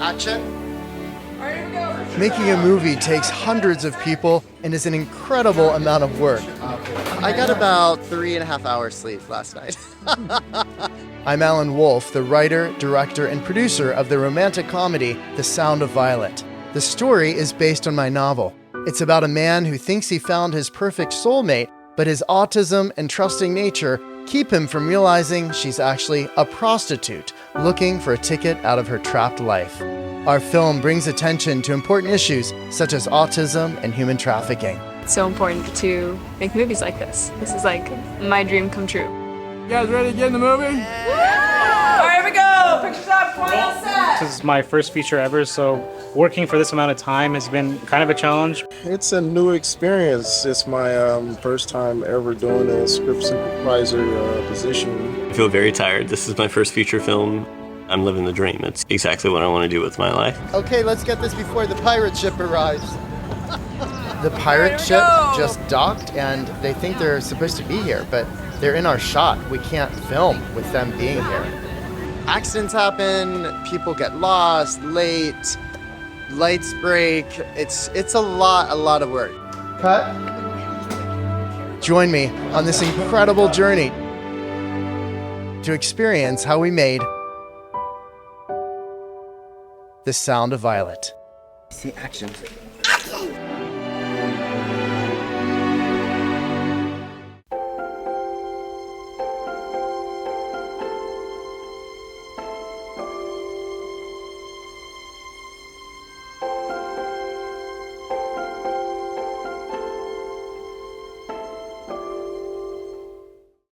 Action. Making a movie takes hundreds of people and is an incredible amount of work. I got about 3.5 hours sleep last night. I'm Alan Wolfe, the writer, director, and producer of the romantic comedy The Sound of Violet. The story is based on my novel. It's about a man who thinks he found his perfect soulmate, but his autism and trusting nature keep him from realizing she's actually a prostitute looking for a ticket out of her trapped life. Our film brings attention to important issues such as autism and human trafficking. It's so important to make movies like this. This is like my dream come true. You guys ready to get in the movie? Yeah! All right, here we go. Pictures up, point on set. This is my first feature ever, so working for this amount of time has been kind of a challenge. It's a new experience. It's my first time ever doing a script supervisor position. I feel very tired. This is my first feature film. I'm living the dream. It's exactly what I want to do with my life. Okay, let's get this before the pirate ship arrives. The pirate ship just docked and they think they're supposed to be here, but they're in our shot. We can't film with them being here. Accidents happen, people get lost, late, lights break. It's a lot of work. Cut. Join me on this incredible journey to experience how we made The Sound of Violet. See action.